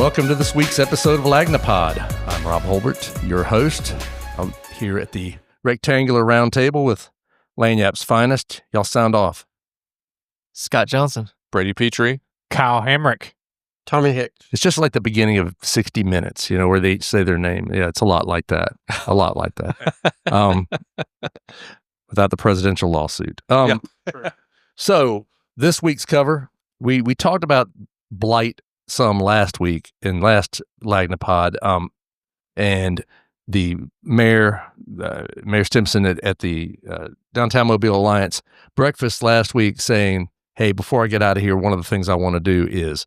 Welcome to this week's episode of Lagnia-Pod. I'm Rob Holbert, your host. I'm here at the rectangular round table with Lagniap's finest. Y'all sound off. Scott Johnson. Brady Petrie. Kyle Hamrick. Tommy Hicks. It's just like the beginning of 60 Minutes, where they each say their name. Yeah, it's a lot like that. A lot like that. Without the presidential lawsuit. So this week's cover, we talked about Blight some last week in last Lagnia-Pod, and the Mayor Stimson at the Downtown Mobile Alliance breakfast last week saying, hey, before I get out of here, one of the things I want to do is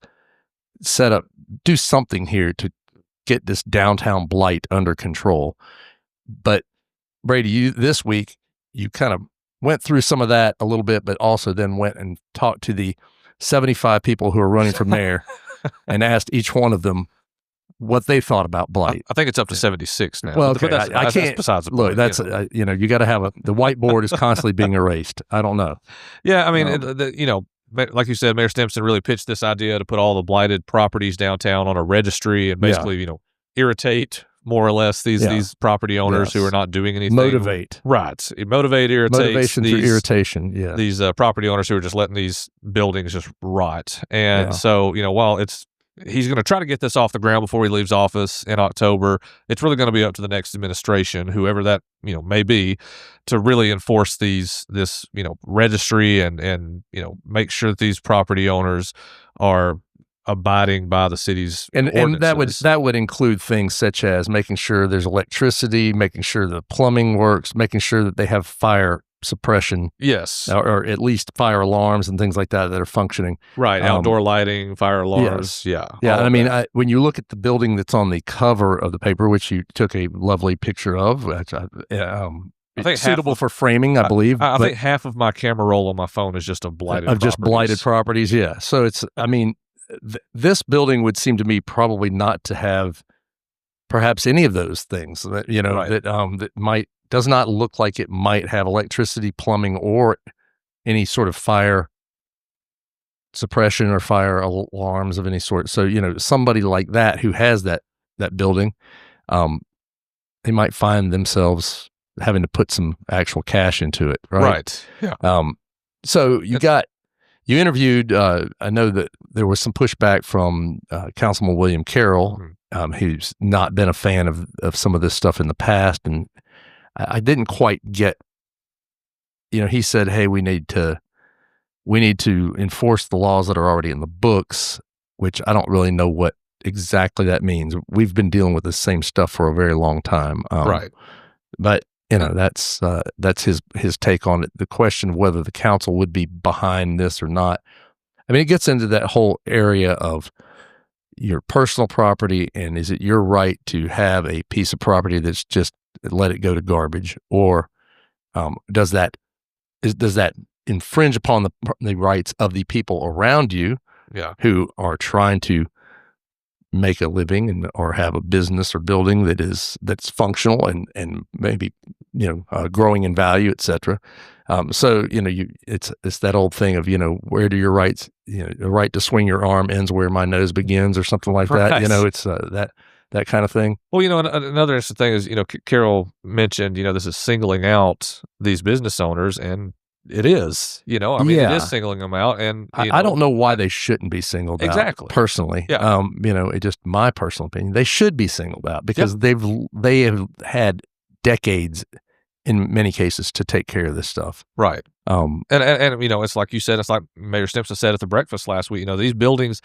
do something here to get this downtown blight under control. But Brady, this week, you kind of went through some of that a little bit, but also then went and talked to the 75 people who are running for mayor and asked each one of them what they thought about blight. I think it's up to 76 now. Well, okay, but I can't. That's besides the point. Look, that's you got to have the whiteboard is constantly being erased. I don't know. Yeah, I mean, like you said, Mayor Stimson really pitched this idea to put all the blighted properties downtown on a registry and basically, irritate more or less these property owners who are not doing anything. Motivate. Right. Irritate. Motivation through irritation. Yeah. These property owners who are just letting these buildings just rot. And so, while he's going to try to get this off the ground before he leaves office in October, it's really going to be up to the next administration, whoever that, may be, to really enforce this registry and make sure that these property owners are abiding by the city's ordinances. And that would include things such as making sure there's electricity, making sure the plumbing works, making sure that they have fire suppression, yes, or at least fire alarms and things like that are functioning. Right, outdoor lighting, fire alarms, yeah. I mean, when you look at the building that's on the cover of the paper, which you took a lovely picture of, which I think suitable for framing, I believe. I think half of my camera roll on my phone is just of blighted properties. Just blighted properties. Yeah, so it's. I mean. This building would seem to me probably not to have perhaps any of those things that that does not look like it might have electricity, plumbing, or any sort of fire suppression or fire alarms of any sort. So somebody like that who has that building, they might find themselves having to put some actual cash into it. Right. Yeah. So you interviewed, I know that there was some pushback from Councilman William Carroll, who's not been a fan of some of this stuff in the past. And I didn't quite get, he said, hey, we need to enforce the laws that are already in the books, which I don't really know what exactly that means. We've been dealing with the same stuff for a very long time. Right. But that's his take on it. The question of whether the council would be behind this or not. I mean, it gets into that whole area of your personal property, and is it your right to have a piece of property that's just let it go to garbage, or does that infringe upon the rights of the people around you, who are trying to make a living or have a business or building that's functional and maybe growing in value, etc. So it's that old thing of where do your rights, the right to swing your arm ends where my nose begins, or something like that. It's that kind of thing. Well, another interesting thing is Carol mentioned this is singling out these business owners, and it is, it is singling them out, and I don't know why they shouldn't be singled out. Personally, it's just my personal opinion. They should be singled out because they have had decades, in many cases, to take care of this stuff. Right. And it's like you said, it's like Mayor Stimson said at the breakfast last week. These buildings,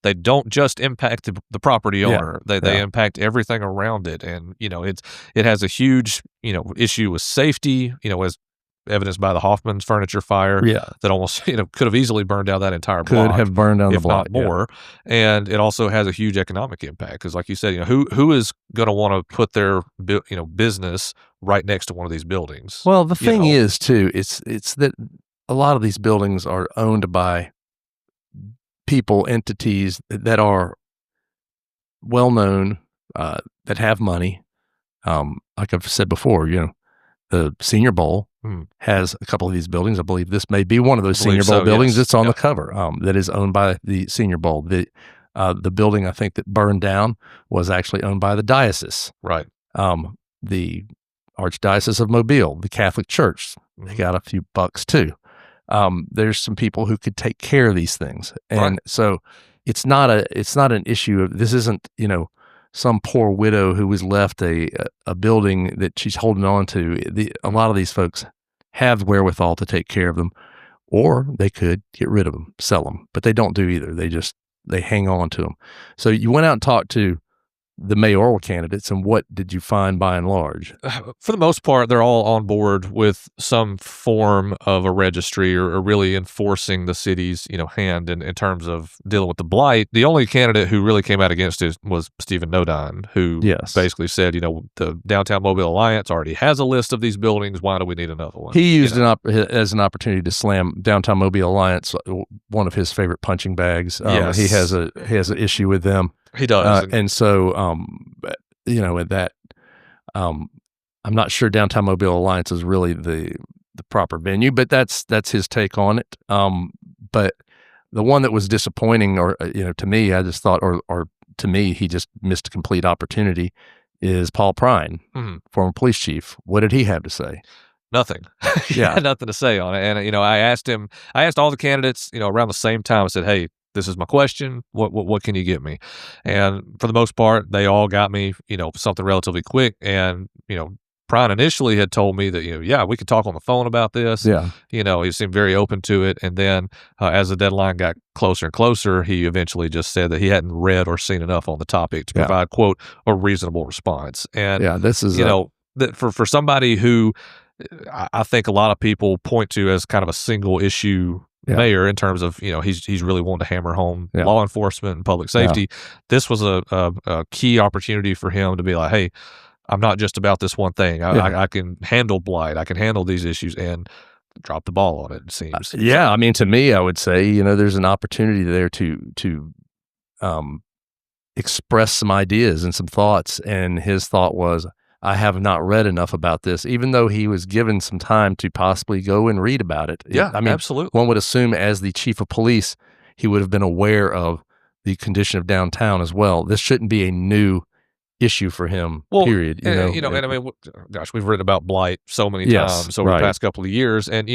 they don't just impact the property owner; they impact everything around it, and it has a huge issue with safety. As evidenced by the Hoffman's furniture fire, that almost could have easily burned down that entire block. Could have burned down the block, if not more. And it also has a huge economic impact because, like you said, who is going to want to put their business right next to one of these buildings? Well, the thing is too, it's that a lot of these buildings are owned by people, entities that are well known, that have money. Like I've said before, the Senior Bowl has a couple of these buildings. I believe this may be one of those Senior Bowl buildings that's on the cover, that is owned by the Senior Bowl. The building I think that burned down was actually owned by the diocese. Right. The Archdiocese of Mobile, the Catholic Church, they got a few bucks too. There's some people who could take care of these things, and so it's not an issue of, this isn't, some poor widow who was left a building that she's holding on to. A lot of these folks have wherewithal to take care of them, or they could get rid of them, sell them, but they don't do either. They hang on to them. So you went out and talked to the mayoral candidates, and what did you find by and large? For the most part, they're all on board with some form of a registry or really enforcing the city's, hand in terms of dealing with the blight. The only candidate who really came out against it was Stephen Nodine, who basically said, the Downtown Mobile Alliance already has a list of these buildings. Why do we need another one? He used as an opportunity to slam Downtown Mobile Alliance, one of his favorite punching bags. Yes. He has an issue with them. He does. And so, at that, I'm not sure Downtown Mobile Alliance is really the proper venue, but that's his take on it. But the one that was disappointing, or, to me, I just thought, or to me, he just missed a complete opportunity, is Paul Prine, former police chief. What did he have to say? Nothing. He had nothing to say on it. And, I asked all the candidates, around the same time. I said, hey, this is my question. What can you get me? And for the most part, they all got me, something relatively quick. And, Prine initially had told me that, we could talk on the phone about this. Yeah. He seemed very open to it. And then as the deadline got closer and closer, he eventually just said that he hadn't read or seen enough on the topic to provide, quote, a reasonable response. And, this is, that for somebody who I think a lot of people point to as kind of a single issue mayor in terms of, he's really wanting to hammer home law enforcement and public safety. This was a key opportunity for him to be like, hey, I'm not just about this one thing. I can handle blight. I can handle these issues, and drop the ball on it, it seems. To me, I would say, there's an opportunity there to express some ideas and some thoughts. And his thought was, I have not read enough about this, even though he was given some time to possibly go and read about it. Yeah, absolutely. One would assume as the chief of police, he would have been aware of the condition of downtown as well. This shouldn't be a new issue for him, period. We've written about blight so many times over the past couple of years. And,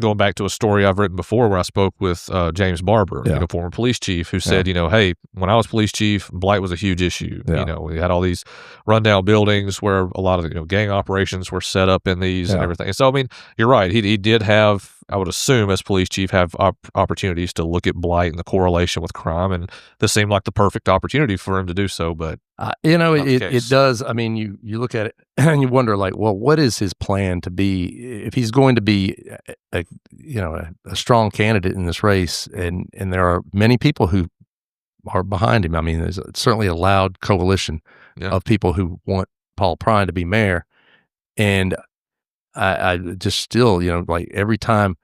going back to a story I've written before where I spoke with James Barber, former police chief, who said, hey, when I was police chief, blight was a huge issue. We had all these rundown buildings where a lot of gang operations were set up in these and everything. And so, you're right. He did have, I would assume, as police chief, have opportunities to look at blight and the correlation with crime, and this seemed like the perfect opportunity for him to do so. But it does. You look at it and you wonder, like, well, what is his plan to be if he's going to be a strong candidate in this race? And there are many people who are behind him. There's certainly a loud coalition of people who want Paul Prine to be mayor, and I just still, like every time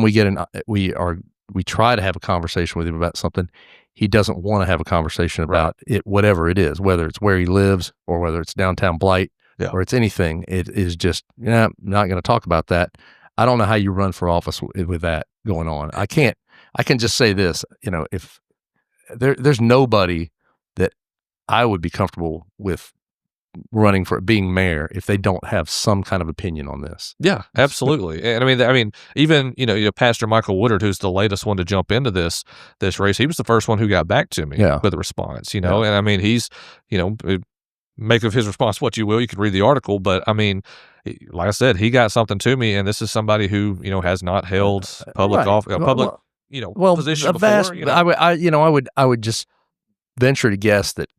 we get we try to have a conversation with him about something, he doesn't want to have a conversation about it, whatever it is, whether it's where he lives or whether it's downtown blight or it's anything. It is just, I'm not going to talk about that. I don't know how you run for office with that going on. I can just say this, if there's nobody that I would be comfortable with running for being mayor if they don't have some kind of opinion on this. Yeah, absolutely. And even Pastor Michael Woodard, who's the latest one to jump into this race, he was the first one who got back to me with a response. And he's make of his response what you will. You could read the article, but like I said, he got something to me, and this is somebody who has not held public office, position before. I would just venture to guess that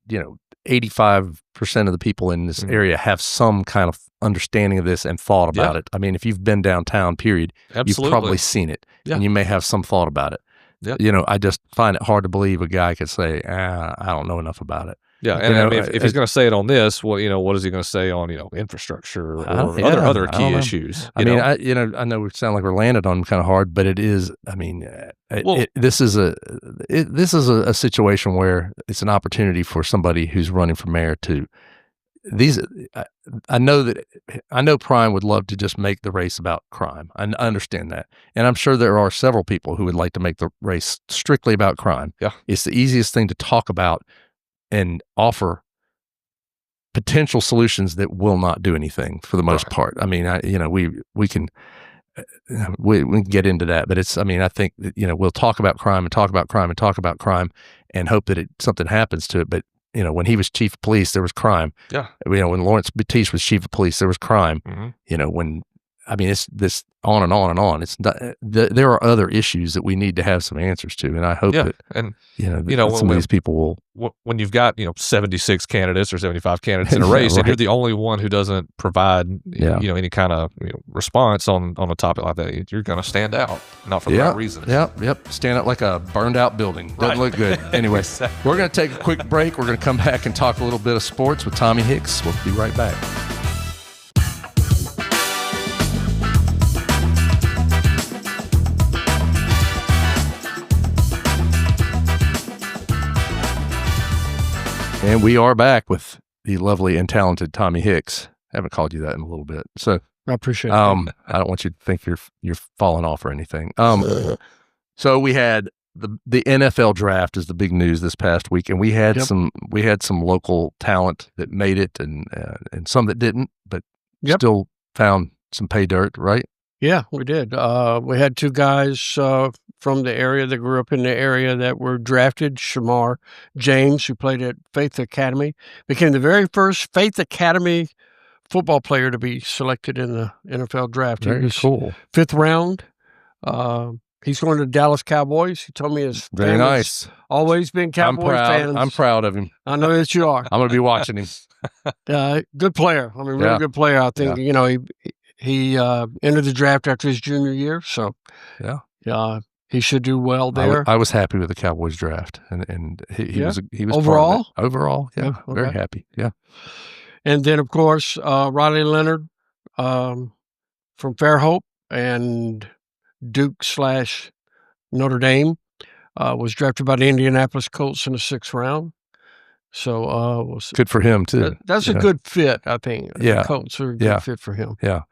85% of the people in this area have some kind of understanding of this and thought about it. If you've been downtown, period, you've probably seen it, and you may have some thought about it. Yep. I just find it hard to believe a guy could say, I don't know enough about it. Yeah, and if he's going to say it on this, what is he going to say on infrastructure or other key issues? I know we sound like we're landed on them kind of hard, but it is. This is a situation where it's an opportunity for somebody who's running for mayor to I know Prime would love to just make the race about crime. I understand that. And I'm sure there are several people who would like to make the race strictly about crime. Yeah. It's the easiest thing to talk about and offer potential solutions that will not do anything for the most part. I mean, we can get into that, but I think that, we'll talk about crime and talk about crime and talk about crime and hope that something happens to it. But, when he was chief of police, there was crime. Yeah. When Lawrence Batiste was chief of police, there was crime. Mm-hmm. It's this on and on and on. It's not, there are other issues that we need to have some answers to. And I hope that, and some of these people will. When you've got 76 candidates or 75 candidates in a race, and you're the only one who doesn't provide any kind of response on a topic like that, you're going to stand out, not for the right reason. Yep. Stand out like a burned out building. Doesn't look good. Anyway, Exactly. We're going to take a quick break. We're going to come back and talk a little bit of sports with Tommy Hicks. We'll be right back. And we are back with the lovely and talented Tommy Hicks. I haven't called you that in a little bit, so I appreciate it. I don't want you to think you're falling off or anything. So we had the NFL draft is the big news this past week, and we had some local talent that made it, and some that didn't, but still found some pay dirt, right? Yeah, we did. We had two guys from the area that grew up in the area that were drafted. Shamar James, who played at Faith Academy, became the very first Faith Academy football player to be selected in the NFL draft. Very cool. 5th round. He's going to Dallas Cowboys. He told me his very nice. Always been Cowboys fans. I'm proud of him. I know that you are. I'm going to be watching him. Good player. I mean, really good player. I think he entered the draft after his junior year, so he should do well there. I was happy with the Cowboys draft, and he was overall. Overall, Okay. Very happy. Yeah. And then, of course, Riley Leonard from Fairhope and Duke/Notre Dame was drafted by the Indianapolis Colts in the 6th round. So good for him too. That's a good fit, I think. Yeah, the Colts are a good fit for him. Yeah.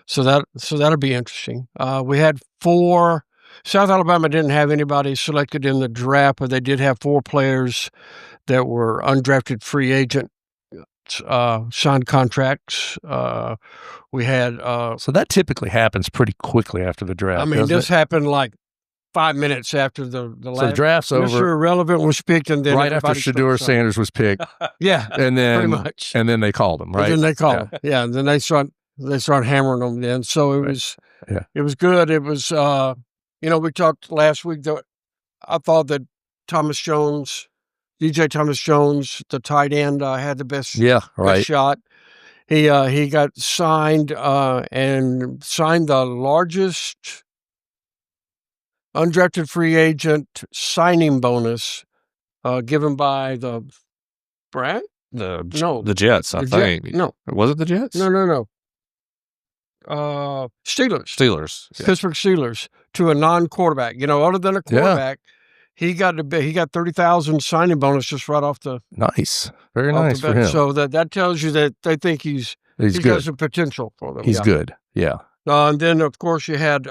So that'll be interesting. We had 4. South Alabama didn't have anybody selected in the draft, but they did have 4 players that were undrafted free agent signed contracts. We had so that typically happens pretty quickly after the draft. I mean, this happened like 5 minutes after the last. So the draft's over. Mr. Irrelevant was picked, and then right after Shedeur Sanders was picked. Yeah, and then pretty much. And then they called him, right? And then they called him. Yeah, and then they start hammering them. Then so it was. Yeah. It was good. It was. We talked last week that I thought that DJ Thomas Jones, the tight end, had the best. Best shot. He got signed and signed the largest undrafted free agent signing bonus given by the Brad? The Jets, I think. No. Was it the Jets? No. Steelers. Yeah. Pittsburgh Steelers to a non-quarterback. Other than a quarterback, he got 30,000 signing bonus just right off the nice. Very nice for him. So that tells you that they think he's got some potential for them. He's good. Yeah. And then of course you had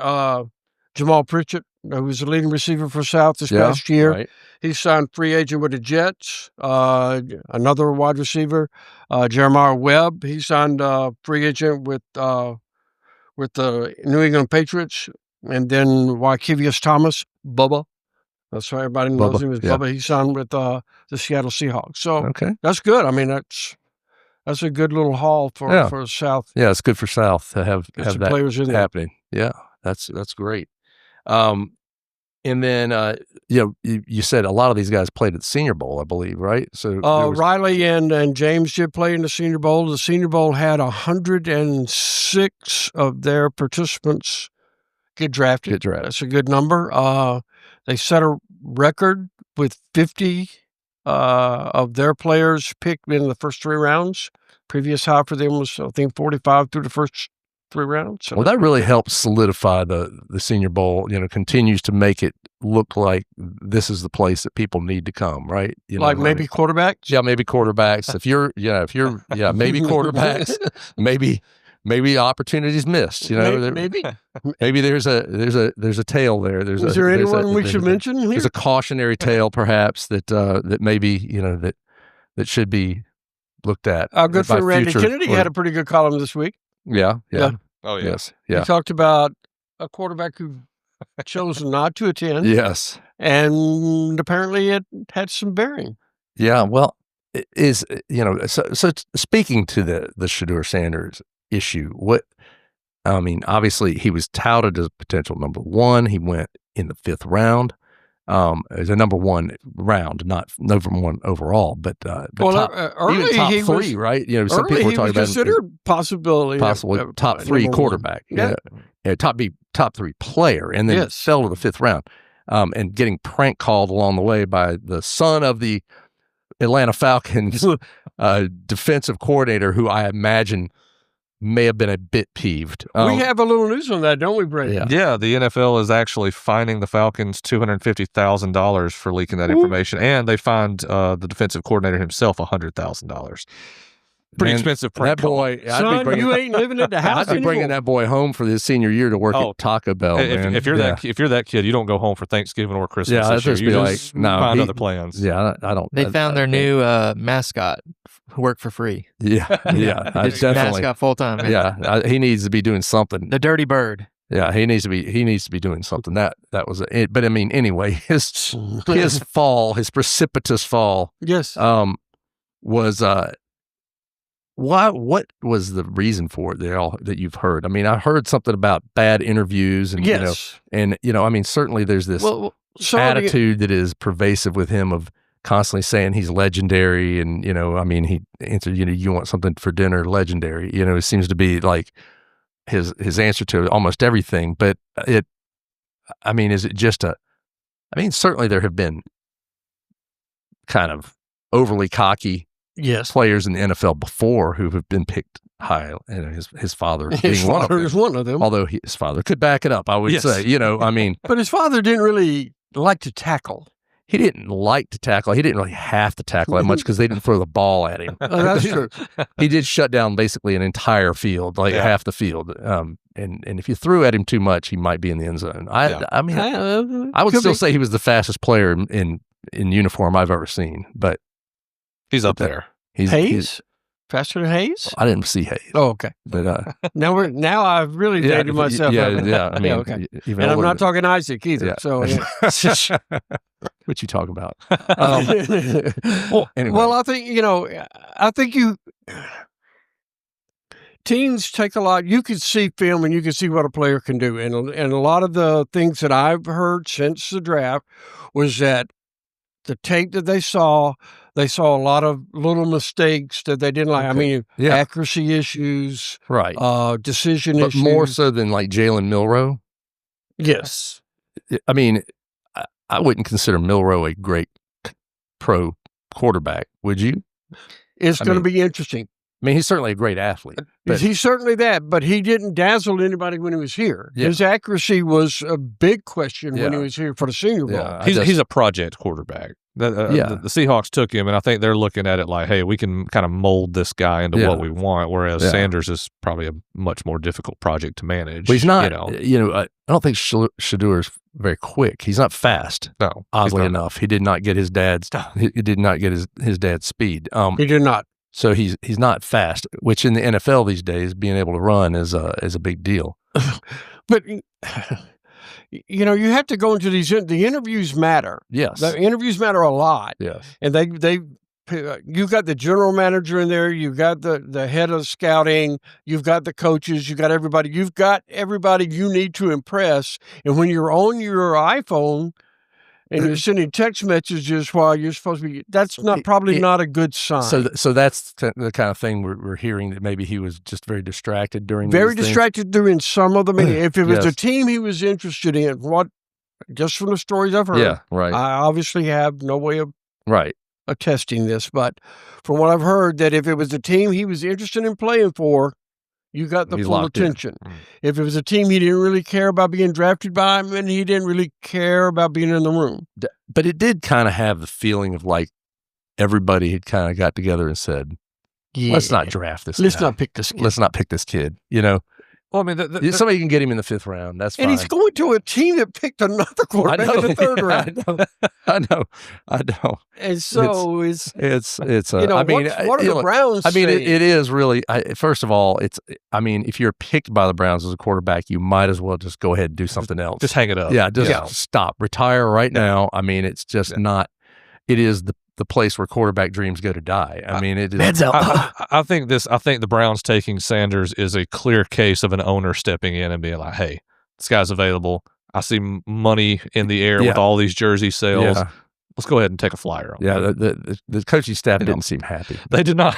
Jamal Pritchett, who was the leading receiver for South this past year. Right. He signed free agent with the Jets. Another wide receiver, Jeremiah Webb. He signed free agent with the New England Patriots. And then Wykevious Thomas, Bubba. That's why everybody knows him as Bubba. He signed with the Seattle Seahawks. So that's good. I mean, that's a good little haul for South. Yeah, it's good for South to have that players in happening. Yeah, that's great. And then you said a lot of these guys played at the Senior Bowl, I believe, right? So Riley and James did play in the Senior Bowl. The Senior Bowl had 106 of their participants get drafted. That's a good number. They set a record with 50 of their players picked in the first 3 rounds. Previous high for them was, I think, 45 through the first 3 rounds. So that really helps solidify the Senior Bowl, continues to make it look like this is the place that people need to come, right? Like maybe quarterbacks? Yeah, maybe quarterbacks. Maybe quarterbacks. Maybe opportunities missed. Maybe there's a tale there. Is there anyone we should mention here? There's a cautionary tale, perhaps that maybe that should be looked at. Our good friend Randy Kennedy had a pretty good column this week. Yeah. Oh, yeah. Yes. Yeah. He talked about a quarterback who chose not to attend. Yes. And apparently it had some bearing. Yeah. Well, so speaking to the Shedeur Sanders issue, obviously he was touted as potential number one. He went in the 5th round. As a number 1 round, not number 1 overall, but early even top he 3, was, right? Some people were talking about considered possible top 3 quarterback, top 3 player, and then fell to the 5th round, and getting prank called along the way by the son of the Atlanta Falcons defensive coordinator, who I imagine may have been a bit peeved. We have a little news on that, don't we, Brady? Yeah, the NFL is actually fining the Falcons $250,000 for leaking that information, and they fined the defensive coordinator himself $100,000. Pretty expensive prank. That boy, son, you ain't living at the house I'd be bringing that boy home for his senior year to work at Taco Bell. If you're that kid, you don't go home for Thanksgiving or Christmas. Yeah, this year. You just find other plans. Yeah, I don't. They found their new mascot who worked for free. Yeah, definitely mascot full time. Yeah, he needs to be doing something. The Dirty Bird. Yeah, he needs to be doing something. That was it. But I mean, anyway, his precipitous fall. Yes. Was what was the reason for it that you've heard? I mean, I heard something about bad interviews and I mean, certainly there's this attitude that is pervasive with him of constantly saying he's legendary, and I mean, he answered, you want something for dinner, legendary. It seems to be like his answer to almost everything. But I mean, is it just certainly there have been kind of overly cocky players in the NFL before who have been picked high. His father being one of them. Although his father could back it up, I would say. I mean, but his father didn't really like to tackle. He didn't like to tackle. He didn't really have to tackle that much because they didn't throw the ball at him. That's true. He did shut down basically an entire field, half the field. And if you threw at him too much, he might be in the end zone. I mean, I would still say he was the fastest player in uniform I've ever seen, but he's up there. Hayes? Faster than Hayes? I didn't see Hayes. Oh, okay. But now I've really dated myself. Yeah. I mean, okay. And I'm not talking Isaac either. Yeah. So what you talking about? Anyway. Well, I think teams take a lot. You can see film and you can see what a player can do, and a lot of the things that I've heard since the draft was that the tape that they saw a lot of little mistakes that they didn't like. Okay. I mean, accuracy issues, right? Decision but issues, more so than like Jalen Milroe. Yes, I mean, I wouldn't consider Milroe a great pro quarterback. Would you? It's going to be interesting. I mean, he's certainly a great athlete. He's certainly that, but he didn't dazzle anybody when he was here. Yeah. His accuracy was a big question when he was here for the Senior Bowl. He's a project quarterback. The Seahawks took him, and I think they're looking at it like, hey, we can kind of mold this guy into what we want, whereas Sanders is probably a much more difficult project to manage. But he's not, I don't think Shedeur's very quick. He's not fast. No. Oddly enough. He did not get his dad's his dad's speed. He did not. So he's not fast, which in the NFL these days, being able to run is a big deal. But you have to go into the interviews matter. Yes, the interviews matter a lot. Yes, and you've got the general manager in there, you've got the head of scouting, you've got the coaches, you've got everybody you need to impress. And when you're on your iPhone and you're sending text messages while you're supposed to be, that's probably not a good sign. So that's the kind of thing we're hearing, that maybe he was just very distracted during during some of the meetings. If it was a team he was interested in, just from the stories I've heard. Yeah, right. I obviously have no way of attesting this, but from what I've heard, that if it was a team he was interested in playing for, you got the He's full locked in. attention. If it was a team he didn't really care about being drafted by, and he didn't really care about being in the room. But it did kind of have the feeling of like everybody had kind of got together and said, let's not draft this Let's guy. not pick this kid. Let's not pick this kid, you know. Well, I mean, somebody can get him in the 5th round. That's fine. And he's going to a team that picked another quarterback in the 3rd round. I know. And so it's you know, I mean, what are the Browns? I mean, saying? it is really. First of all, I mean, if you're picked by the Browns as a quarterback, you might as well just go ahead and do something else. Just hang it up. Yeah, just stop, retire right now. I mean, it's just not. It is the place where quarterback dreams go to die. I mean, it is. I think the Browns taking Sanders is a clear case of an owner stepping in and being like, "Hey, this guy's available. I see money in the air with all these jersey sales. Yeah. Let's go ahead and take a flyer on." Yeah, the coaching staff didn't seem happy. They did not.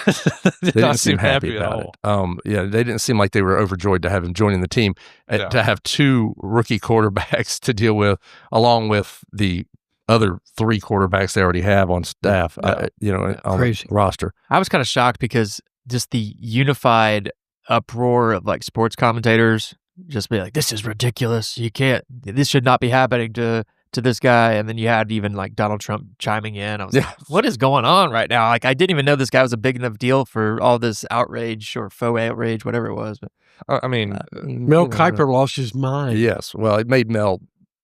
They didn't seem happy at about all. it. Yeah, they didn't seem like they were overjoyed to have him joining the team. To have 2 rookie quarterbacks to deal with, along with the other 3 quarterbacks they already have on staff, on the roster. I was kind of shocked because just the unified uproar of like sports commentators just be like, this is ridiculous. This should not be happening to this guy. And then you had even like Donald Trump chiming in. I was like, what is going on right now? Like, I didn't even know this guy was a big enough deal for all this outrage or faux outrage, whatever it was. But I mean, Mel Kiper lost his mind. Yes. Well, it made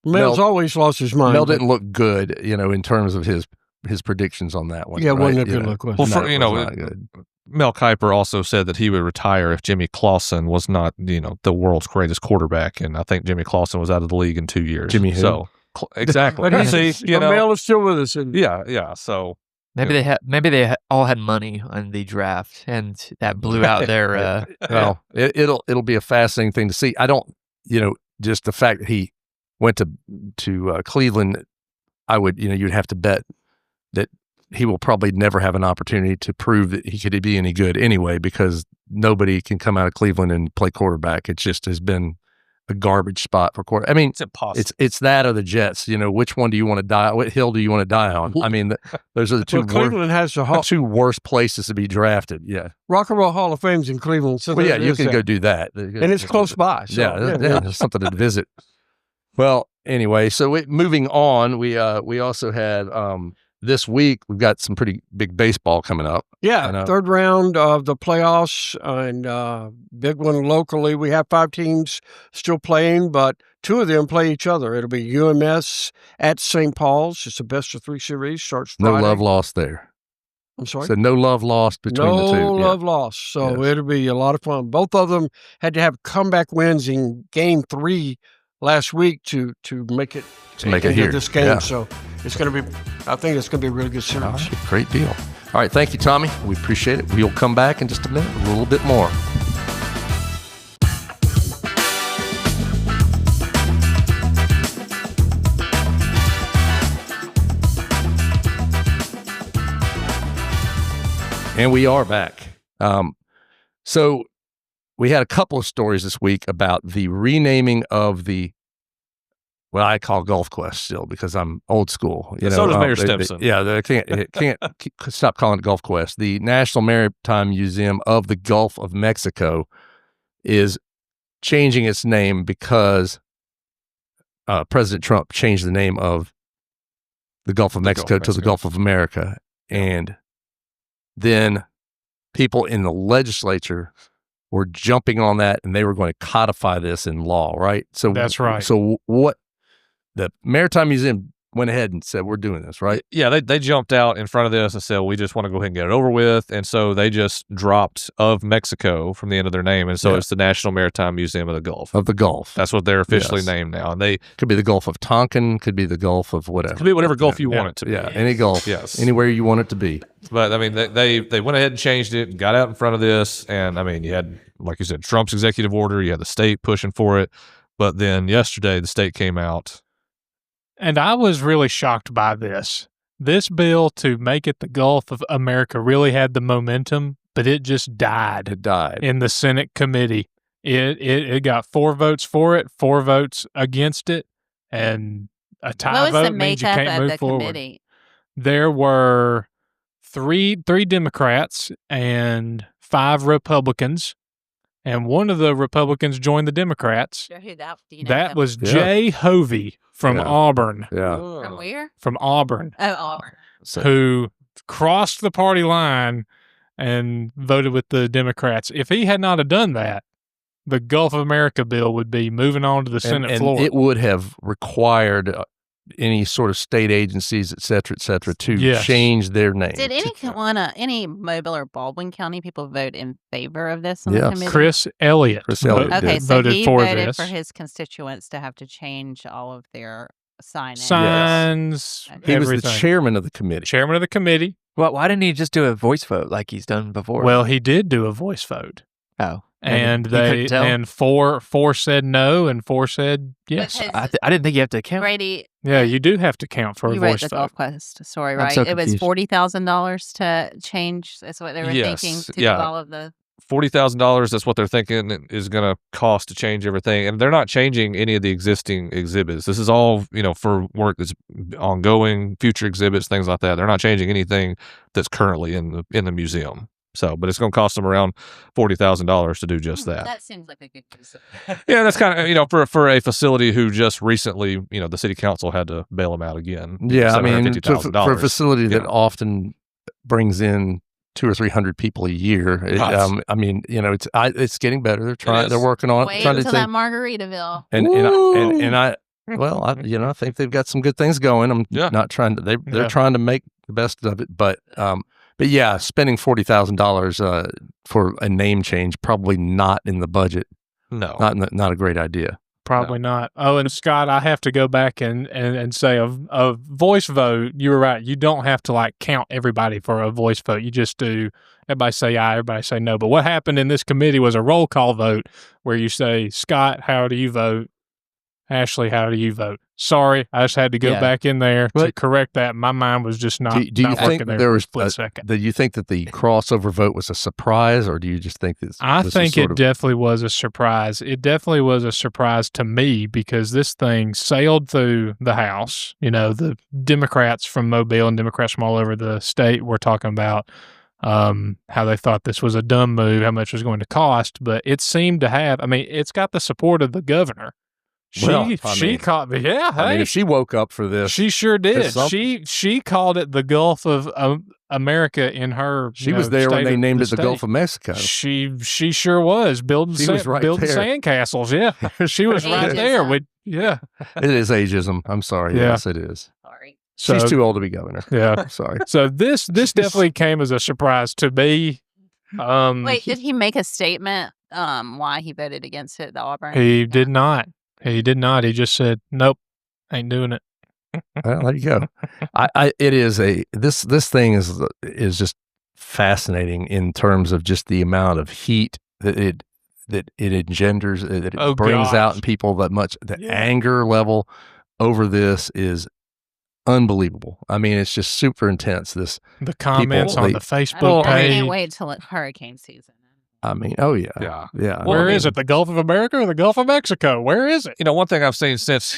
Mel's always lost his mind. Mel didn't look good, in terms of his predictions on that one. Yeah, right? wasn't a good look. Good. Mel Kiper also said that he would retire if Jimmy Clausen was not, the world's greatest quarterback, and I think Jimmy Clausen was out of the league in 2 years. Jimmy who? So exactly. But Mel is still with us. Yeah. So maybe they all had money on the draft, and that blew out their. Well, it'll be a fascinating thing to see. I don't, just the fact that he went to Cleveland, I would, you'd have to bet that he will probably never have an opportunity to prove that he could be any good anyway, because nobody can come out of Cleveland and play quarterback. It just has been a garbage spot for quarterback. I mean, it's impossible. It's that or the Jets. Which one do you want to die? What hill do you want to die on? I mean, those are the two. Cleveland has the 2 worst places to be drafted. Yeah, Rock and Roll Hall of Fame's in Cleveland. So well, yeah, you can go do that, and it's close by. So, yeah, there's something to visit. Well, anyway, so moving on, we also had this week we've got some pretty big baseball coming up. Yeah, 3rd round of the playoffs, and big one locally. We have 5 teams still playing, but 2 of them play each other. It'll be UMS at St. Paul's. It's a best-of-3 series. Starts Friday. No love lost there. I'm sorry? So no love lost between the 2. No love lost. So it'll be a lot of fun. Both of them had to have comeback wins in Game 3 last week to make it here. This game. Yeah. So it's going to be. I think it's going to be a really good series. All right, great deal. All right, thank you, Tommy. We appreciate it. We'll come back in just a minute, a little bit more. And we are back. So we had a couple of stories this week about the renaming of what I call Gulf Quest still, because I'm old school. So does Mayor Stimson. They can't stop calling it Gulf Quest. The National Maritime Museum of the Gulf of Mexico is changing its name because President Trump changed the name of the Gulf of Mexico to the Gulf of America. And then people in the legislature were jumping on that, and they were going to codify this in law, right? So that's right. So what the Maritime Museum went ahead and said, we're doing this, right? Yeah, they jumped out in front of this and said, we just want to go ahead and get it over with. And so they just dropped of Mexico from the end of their name. And so it's the National Maritime Museum of the Gulf. Of the Gulf. That's what they're officially named now. And they could be the Gulf of Tonkin, could be the Gulf of whatever. Could be whatever Gulf you want it to be. Yeah, any Gulf. Yes. Anywhere you want it to be. But I mean, they went ahead and changed it and got out in front of this. And I mean, you had, like you said, Trump's executive order, you had the state pushing for it. But then yesterday, the state came out. And I was really shocked by this. This bill to make it the Gulf of America really had the momentum, but it just died. It died in the Senate committee. It got 4 votes for it, 4 votes against it, and a tie vote means you can't move forward. Committee? There were three Democrats and 5 Republicans, and one of the Republicans joined the Democrats. Sure, who that? Do you know That was Jay Hovey from Auburn. Yeah. From where? From Auburn. Oh, Auburn. Who crossed the party line and voted with the Democrats. If he had not have done that, the Gulf of America bill would be moving on to the Senate floor. It would have required any sort of state agencies, et cetera, to change their name. Did any Mobile or Baldwin County people vote in favor of this on the committee? Chris Elliott okay, so voted he for voted this. for his constituents to have to change all of their signs. He was the chairman of the committee. Chairman of the committee. Well, why didn't he just do a voice vote like he's done before? Well, he did do a voice vote. Oh. And four said no, and 4 said yes. I didn't think you have to count. Brady, yeah, you do have to count for a voice vote. You read the Gulf Quest story, right? It was $40,000 to change. That's what they were thinking to do all of the. $40,000. That's what they're thinking is going to cost to change everything, and they're not changing any of the existing exhibits. This is all for work that's ongoing, future exhibits, things like that. They're not changing anything that's currently in the museum. So, but it's going to cost them around $40,000 to do just that. That seems like a good use. Yeah, that's kind of for a facility who just recently, the city council had to bail them out again. Yeah, I mean, for a facility that often brings in 200 or 300 people a year. I mean, it's getting better. They're trying. They're working on it. Trying to that Margaritaville. I think they've got some good things going. I'm not trying to. They're trying to make the best of it, but yeah, spending $40,000 for a name change, probably not in the budget. No, not a great idea. Probably not. Oh, and Scott, I have to go back and say a voice vote. You were right. You don't have to count everybody for a voice vote. You just do. Everybody say aye. Everybody say no. But what happened in this committee was a roll call vote where you say, Scott, how do you vote? Ashley, how do you vote? Sorry, I just had to go back in there to correct that. My mind was just not. Do you not think there was for a second? Do you think that the crossover vote was a surprise, or do you just think that? I think it definitely was a surprise. It definitely was a surprise to me because this thing sailed through the House. The Democrats from Mobile and Democrats from all over the state were talking about how they thought this was a dumb move, how much it was going to cost, but it seemed to have. I mean, it's got the support of the governor. She called me. Yeah, hey. I mean, if she woke up for this, she sure did. She called it the Gulf of America in her. She was there when they named it the Gulf of Mexico. She sure was building sandcastles. Yeah, she was right there. It is ageism. I'm sorry. Yeah. Yes, it is. Sorry. She's too old to be governor. Yeah, sorry. So this definitely came as a surprise to me. Wait, did he make a statement? Why he voted against it? The Auburn. He did not. He did not. He just said, "Nope, ain't doing it." Well, there you go. It is this thing is just fascinating in terms of just the amount of heat that it engenders, that it brings out in people. The anger level over this is unbelievable. I mean, it's just super intense. The comments on the Facebook page. I can't wait till hurricane season. I mean, oh yeah. Where is it? The Gulf of America or the Gulf of Mexico? Where is it? One thing I've seen since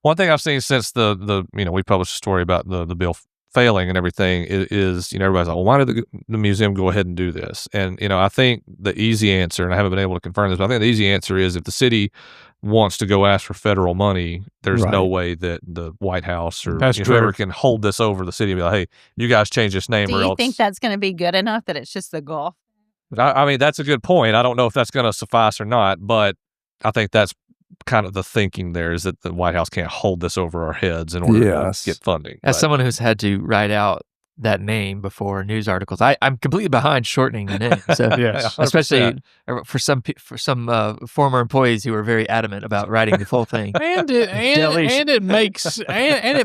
the we published a story about the bill failing and everything is everybody's like, well, why did the museum go ahead and do this? And I think the easy answer, and I haven't been able to confirm this, but I think the easy answer is if the city wants to go ask for federal money, there's no way that the White House or whoever can hold this over the city and be like, hey, you guys change this name or else. Do you think that's going to be good enough that it's just the Gulf? I mean, that's a good point. I don't know if that's going to suffice or not, but I think that's kind of the thinking there is that the White House can't hold this over our heads in order to get funding. As someone who's had to write out that name before news articles, I'm completely behind shortening the name. So especially for some former employees who were very adamant about writing the full thing. and it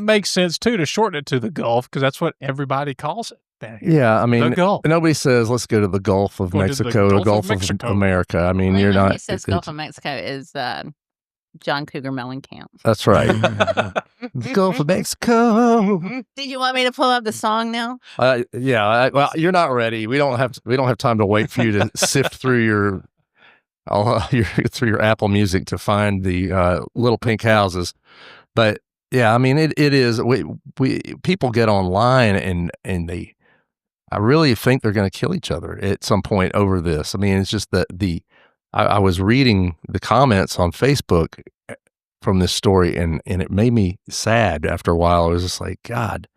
makes sense too to shorten it to the Gulf because that's what everybody calls it. Yeah, I mean, nobody says let's go to the Gulf of Mexico, the Gulf of America. I mean, you're not. He says Gulf of Mexico is John Cougar Mellencamp. That's right. The Gulf of Mexico. Did you want me to pull up the song now? Yeah. Well, you're not ready. We don't have time to wait for you to sift through your Apple Music to find the Little Pink Houses, but yeah, I mean, it is. We people get online and I really think they're going to kill each other at some point over this. I mean, it's just the I was reading the comments on Facebook from this story, and it made me sad after a while. I was just like, God,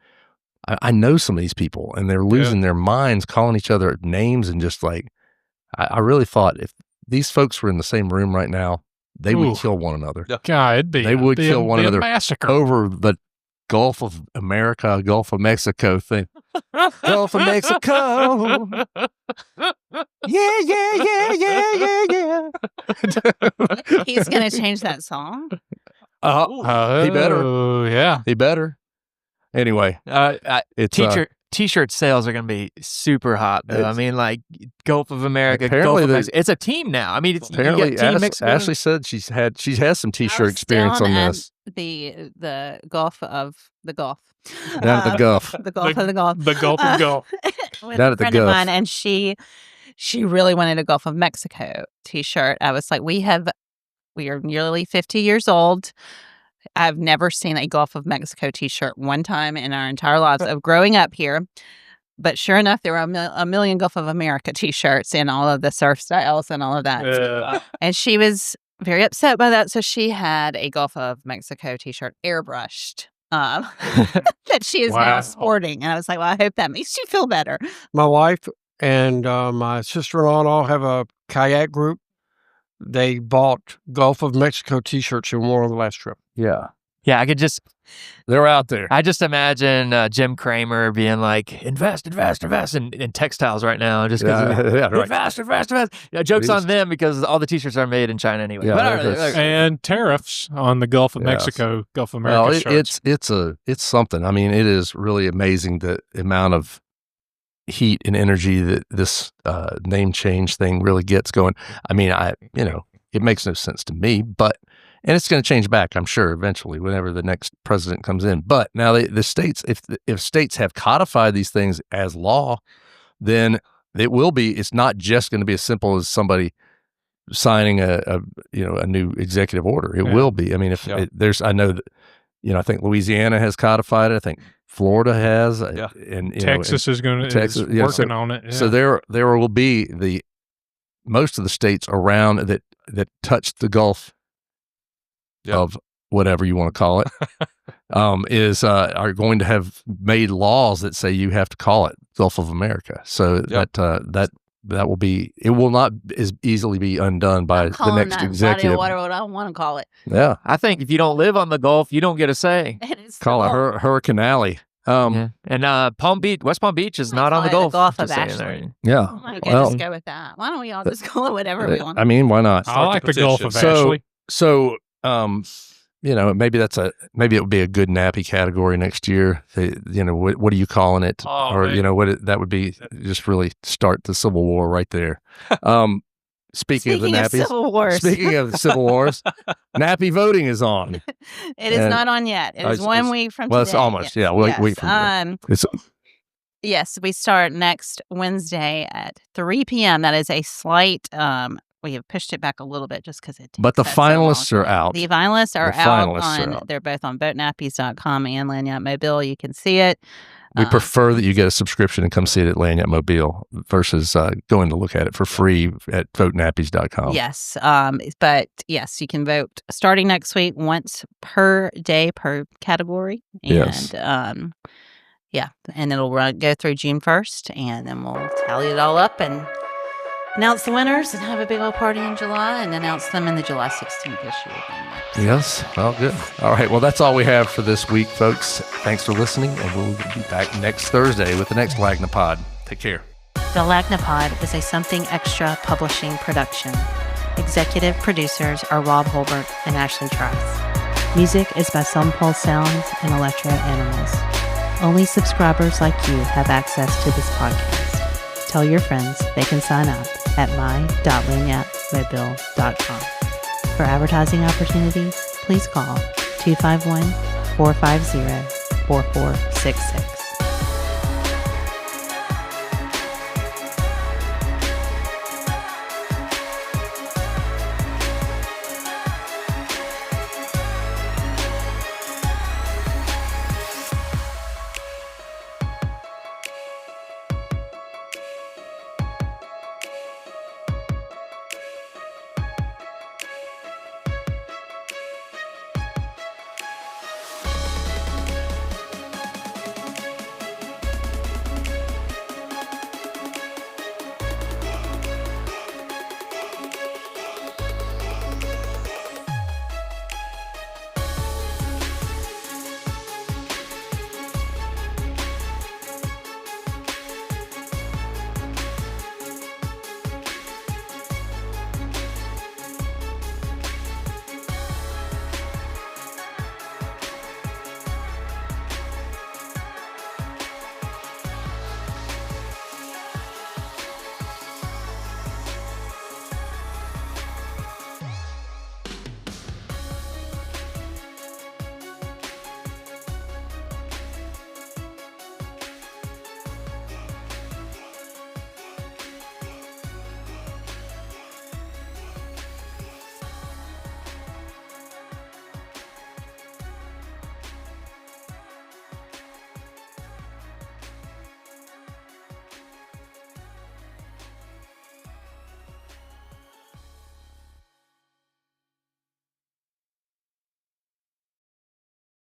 I know some of these people, and they're losing their minds, calling each other names, and just like, I really thought if these folks were in the same room right now, they would kill one another. God, they would kill one another massacre over the Gulf of America, Gulf of Mexico thing. Gulf of Mexico. Yeah. He's going to change that song. He better. Yeah. He better. Anyway, it's T-shirt sales are going to be super hot, though. I mean, like Gulf of America, Gulf of Mexico. It's a team now. I mean, it's apparently Ashley said she has some T-shirt experience on this. The Gulf of the Gulf. Down at the Gulf. The Gulf of the Gulf. The Gulf of Gulf. With a friend of mine, and she really wanted a Gulf of Mexico T-shirt. I was like, we are nearly 50 years old. I've never seen a Gulf of Mexico T-shirt one time in our entire lives of growing up here. But sure enough, there were a million Gulf of America T-shirts in all of the surf styles and all of that. And she was very upset by that. So she had a Gulf of Mexico T-shirt airbrushed that she is now sporting. And I was like, well, I hope that makes you feel better. My wife and my sister-in-law and all have a kayak group. They bought Gulf of Mexico T-shirts and wore on the last trip. Yeah. Yeah, they're out there. I just imagine Jim Cramer being like, invest in textiles right now. Just because invest. Joke's on them because all the T-shirts are made in China anyway. And tariffs on the Gulf of Mexico, Gulf of America shirts. It's something. I mean, it is really amazing the amount of heat and energy that this name change thing really gets going. I mean, it makes no sense to me, and it's going to change back, I'm sure, eventually, whenever the next president comes in. But now the states, if states have codified these things as law, then it's not just going to be as simple as somebody signing a new executive order. It will be. I mean, I know that, I think Louisiana has codified it. I think Florida has, and Texas is working on it. Yeah. So there will be most of the states around that touch the Gulf of whatever you want to call it, are going to have made laws that say you have to call it Gulf of America. So that will be, it will not as easily be undone by the next executive. Body of water, what I want to call it. Yeah, I think if you don't live on the Gulf, you don't get a say. Call it Hurricane Alley. And Palm Beach, West Palm Beach is not on the Gulf. The Gulf of Ashley. Yeah. Oh my goodness, just go with that. Why don't we all just call it whatever we want? I mean, why not? I like the Gulf of Ashley. So, maybe maybe it would be a good nappy category next year. What are you calling it? That would be just really start the Civil War right there. Speaking of the nappies, speaking of the Civil Wars, nappy voting is on. It is not on yet. It is 1 week from today. Well, it's almost. Yes. Yeah, week from today. Yes, we start next Wednesday at 3 p.m. That is a slight. We have pushed it back a little bit just because it takes. But the finalists are out. The finalists are out. They're both on boatnappies.com and Lagnia-Mobile. You can see it. We prefer that you get a subscription and come see it at Lagnia-Mobile versus going to look at it for free at votenappies.com. Yes. But yes, you can vote starting next week once per day per category. And, yes. And it'll go through June 1st, and then we'll tally it all up and announce the winners and have a big old party in July and announce them in the July 16th issue again. Yes. Well, good. All right. Well, that's all we have for this week, folks. Thanks for listening, and we'll be back next Thursday with the next Lagnia-Pod. Take care. The Lagnia-Pod is a Something Extra publishing production. Executive producers are Rob Holbert and Ashley Trice. Music is by Some Pulse Sounds and Electro Animals. Only subscribers like you have access to this podcast. Tell your friends they can sign up at my.lagnia-mobile.com. For advertising opportunities, please call 251-450-4466.